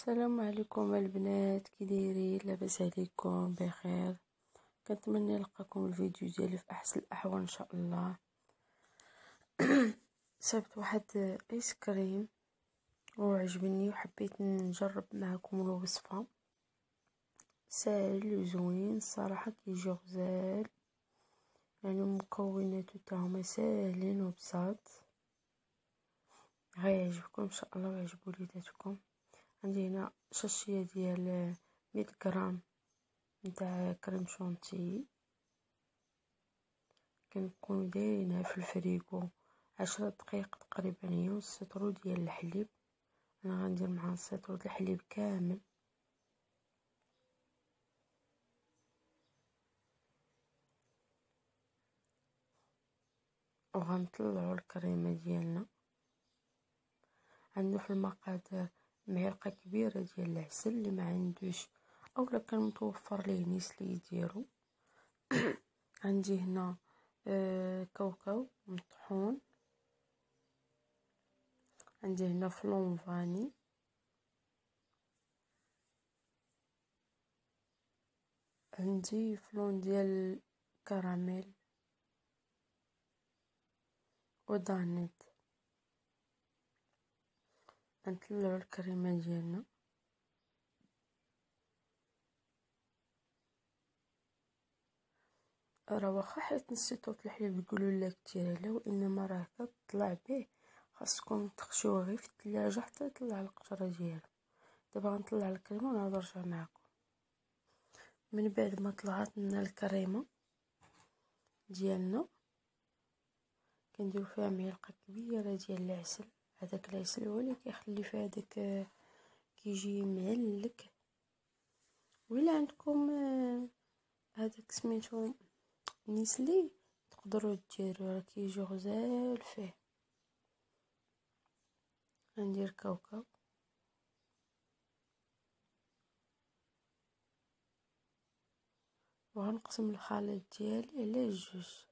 السلام عليكم البنات، كي دايرين؟ لاباس عليكم؟ بخير. كنتمنى نلقاكم الفيديو ديالي في احسن الاحوال ان شاء الله. صيبت واحد ايس كريم وعجبني وحبيت نجرب معكم الوصفه. ساهل وزوين الصراحه، كيجي غزال، يعني مكوناته تاهما ساهلين وبساط. غيعجبكم ان شاء الله ويعجبوا وليداتكم. عندي هنا شاشيه ديال 100 غرام نتاع كريم شونتي، كنكون دايرينها في الفريغو 10 دقائق تقريبا. هي والسيترو ديال الحليب، انا غندير مع السيترو ديال الحليب كامل. وغنطلعوا الكريمه ديالنا. عندنا في المقادير معلقه كبيره ديال العسل، اللي ما عندوش اولا كان متوفر ليه نيسلي يديرو. عندي هنا كاوكاو مطحون، عندي هنا فلون فاني، عندي فلون ديال كراميل ودانيت. نطلعوا الكريمه ديالنا. راه واخا حيت نسيتو في الحليب يقولوا لك ديرها لا، وانما راه كطلع به خاصكم تخشوه غير في الثلاجه حتى يطلع القشره ديالو. دابا غنطلع الكريمه ونعاود نرجع معكم. من بعد ما طلعت لنا الكريمه ديالنا، كنديروا فيها معلقه كبيره ديال العسل. هذاك العسل هو اللي كيخلي فيها داك كيجي معلك. وإلا عندكم هذاك سميتو نيسلي تقدروا ديروا، راه كيجي غزال فيه. غندير كاوكاو وغنقسم الخليط ديالي على جوج.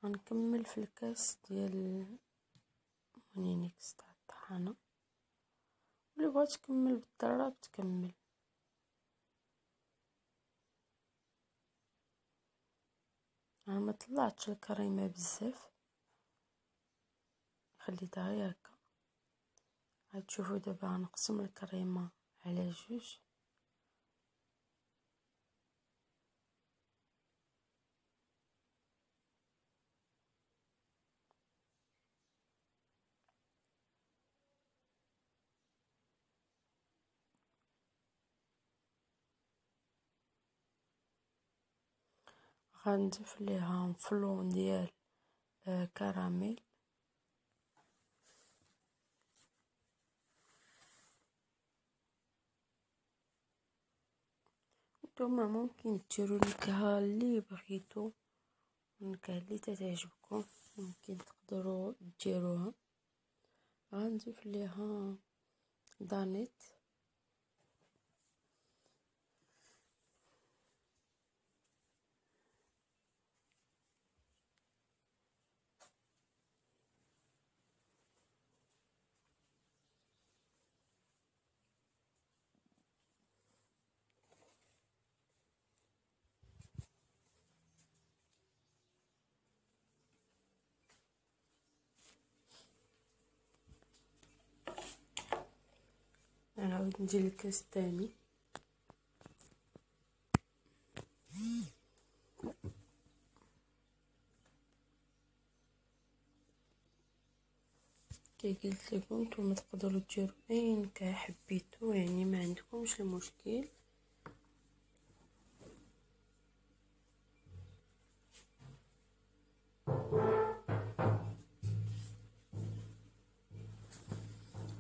غنكمل في الكاس ديال مونينيكس تاع الطحانه، اللي بغات تكمل بالضراب تكمل. انا ما طلعتش الكريمه بزاف، خليتها غير هكا. غتشوفوا دابا غنقسم الكريمه على جوج. غنضيف ليها فلون ديال كراميل، نتوما ممكن ديروا النكهه اللي بغيتو، النكهه اللي تعجبكم ممكن تقدروا ديروها. غنضيف ليها دانيت، نعاود ندير الكاس الثاني. كي قلت لكم نتوما تقدروا ديروا اي نكهه حبيتو، يعني ما عندكمش المشكل.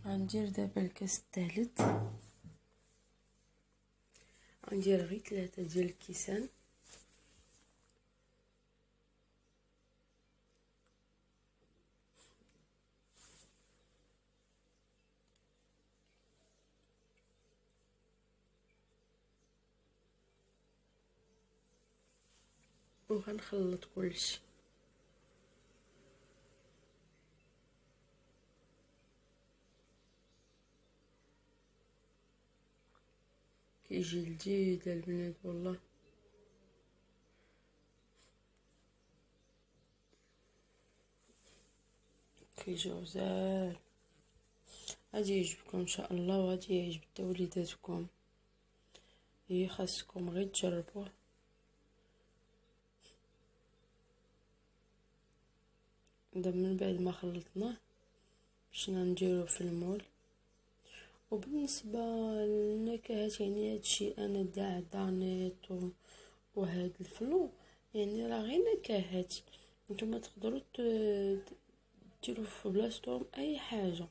غندير دابا الكاس الثالث، غندير غير 3 ديال الكيسان. وغنخلط كلشي. كيجي لذيذ البنات والله. كيجي غزال، غادي يعجبكم ان شاء الله، وغادي يعجب حتى وليداتكم. هي خاصكم غير تجربوه. دابا من بعد ما خلطناه مشينا نديرو في المول. وبالنسبه للنكهات يعني هادشي انا دانيت وهاد الفلو يعني راه غير نكهات. نتوما تقدروا ديروا في بلاصتهم اي حاجه،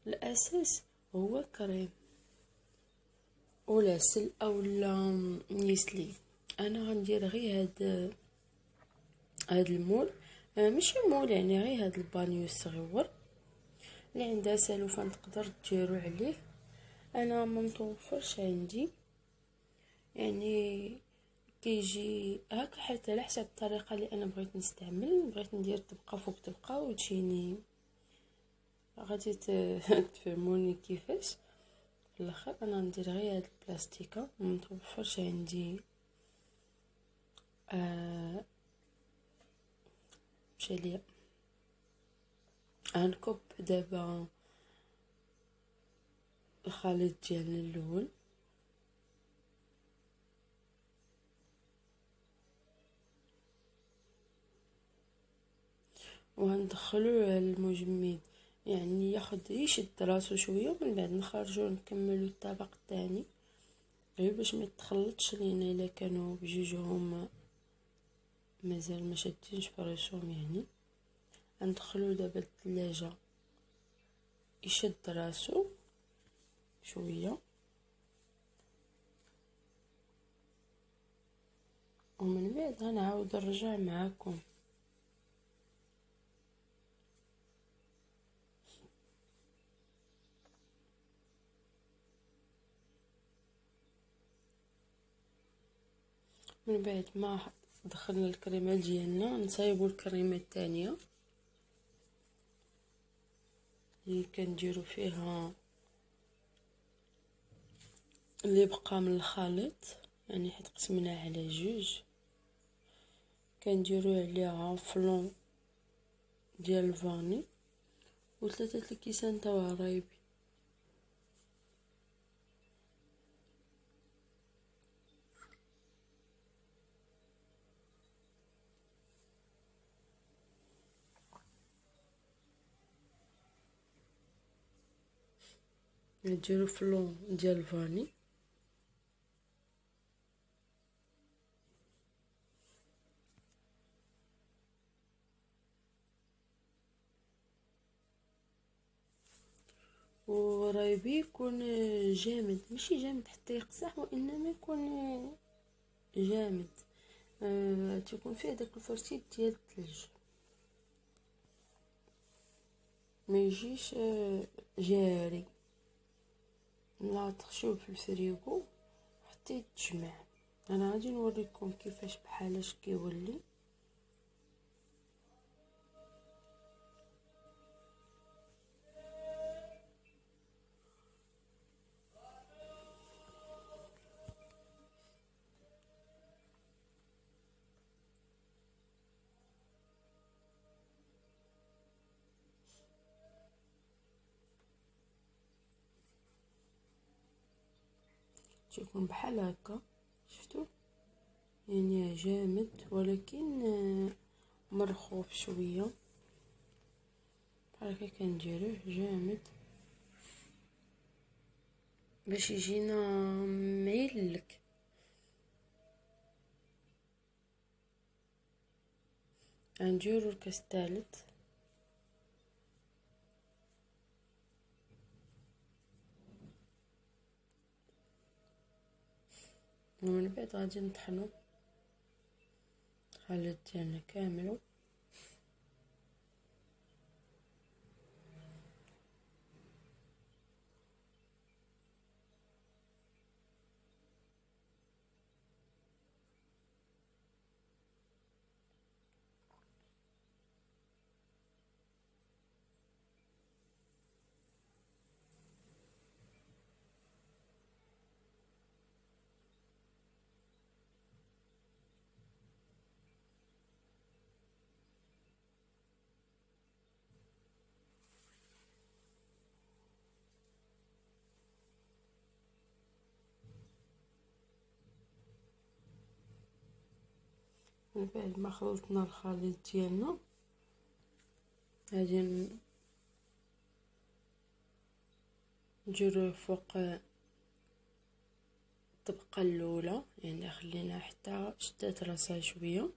الاساس هو كريم ولا عسل اولا نيسلي. انا غندير غير هاد المول، ماشي مول يعني غير هاد البانيو الصغيور اللي عندها سالوفان تقدر ديرو عليه. انا ما متوفرش عندي يعني كيجي هكا حتى على حسب الطريقه اللي انا بغيت نستعمل. بغيت ندير طبقه فوق طبقه وتجيني غادي تفهموني كيفاش. في الاخر انا ندير غير هاد البلاستيكه، ما متوفرش عندي مشى ليا. غنكب دابا الخليط ديالنا الاول، وغندخلو المجمد يعني ياخد يشد راسو شويه، ومن بعد نخرجو نكملو الطبق الثاني غير باش ما يتخلطش لينا الا كانوا بجوجهم مازال ما شادينش فراسهم. يعني غندخلو دابا الثلاجه يشد راسو شويه، ومن بعد غنعاود نرجع معاكم. من بعد ما دخلنا الكريمه ديالنا نصايبوا الكريمه الثانيه اللي كنديروا فيها اللي بقى من الخليط، يعني حيت قسمناه على جوج. كنديروا عليها فلون ديال الفاني وثلاثه الكيسان تاع هرايبي. نديرو فلون ديال الفاني ورايبي يكون جامد، ماشي جامد حتى يقصح، وانما يكون جامد. تكون فيه داك الفرتيت ديال الثلج، ما يجيش جاري. لا تخشوه في الفريغو حتى يتجمع. انا غادي نوريكم كيفاش بحالاش كيولي. تيكون بحال هكا، شفتوا يعني جامد ولكن مرخوف شويه. بحال هكا كنديروه جامد باش يجينا معيلك. غنديرو الكاس الثالث، ومن بعد غادي نطحنو الخليط ديالنا كامل. من بعد ما خلطنا الخليط ديالنا غادي نديروه فوق الطبقه الاولى، يعني خلينا حتى شدات راسها شويه،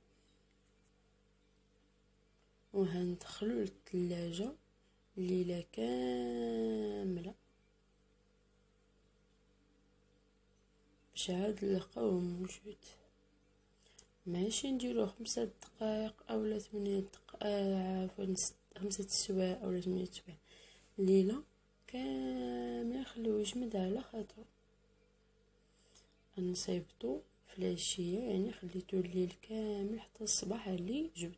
وهندخلو للثلاجه الليله كامله باش عاد نلقاوه موجود. ماشي نديروه 5 دقائق اولا 8 دقائق، عفوا 5 سوايع اولا 8 سوايع، الليله كامله خلوه يجمد على خاطرو. نصيبطو في العشيه، يعني خليتو الليل كامل حتى الصباح اللي جبدو.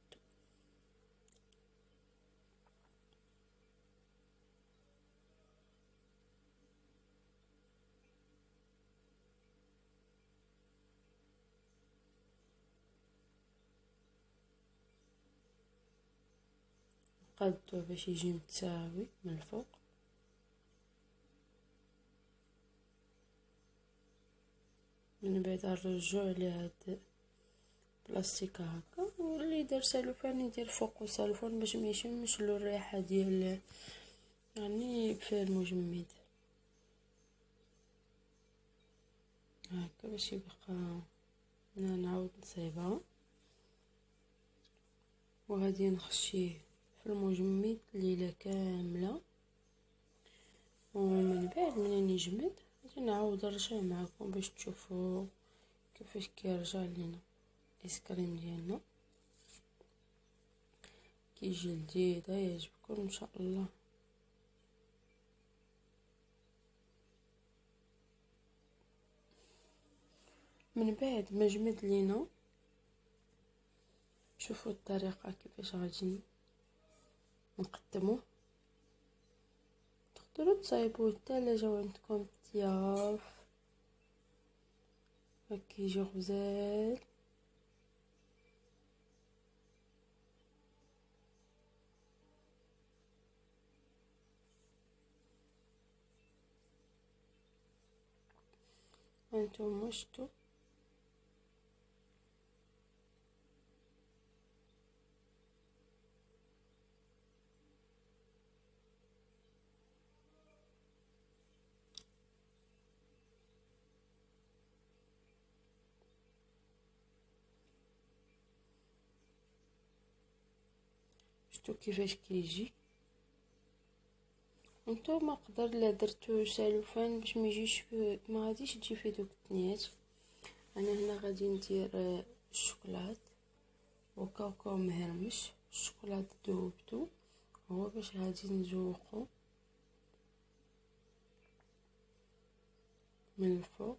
قادو باش يجي متساوي من الفوق. من بعد نرجعو عليه هاد بلاستيك هكا، واللي يدير سالوفان يدير فوقو سالوفان باش ما يشمش له الريحه ديال يعني في المجمد هكا باش يبقى. نعاود نصايبها وغادي نخشيه في المجمد ليله كامله، ومن بعد منين يجمد غادي نعاود نرجع معكم باش تشوفوا كيفاش كيرجع لينا الايسكريم ديالنا. كيجي لذيذ يعجبكم ان شاء الله. من بعد ما جمد لينا شوفوا الطريقه كيفاش غادي نقدموه. تقدروا تصايبوه الثلاجه وعندكم ضياف كيجي غزال. هانتوما شتو كيفاش كيجي. نتوما قدر لا درتو سالوفان باش ما يجيش ما غاديش تجي فيه دوك التنيات. انا هنا غادي ندير الشوكولات وكاوكاو مهرمش. الشوكولات ذوبتو هو باش غادي نزوقو من الفوق.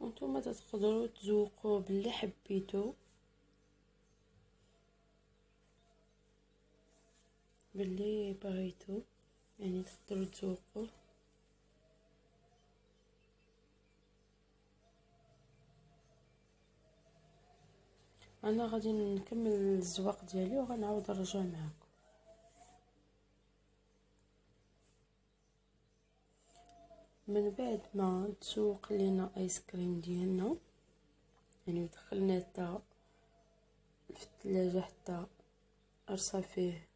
وانتوما تقدروا تذوقوا باللي حبيتو، باللي بغيتو، يعني تقدروا تذوقوا. انا غادي نكمل الزواق ديالي وغنعاود نرجع معكم. من بعد ما تسوق لينا ايس كريم ديالنا، يعني دخلنا حتى في الثلاجه حتى ارصى فيه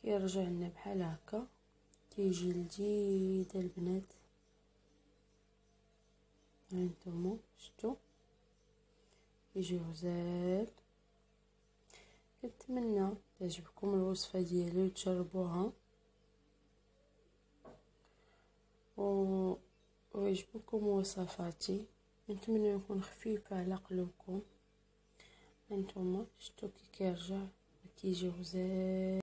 كيرجع لنا بحال هكا، كيجي لذيذ البنات. هانتوما شفتوا كيجي غزال. كنتمنى تعجبكم الوصفه ديالي وتجربوها ويعجبكم وصفاتي. نتمنى يكون خفيفه على قلوبكم. هانتوما شفتوا كي كيرجع كيجي غزال.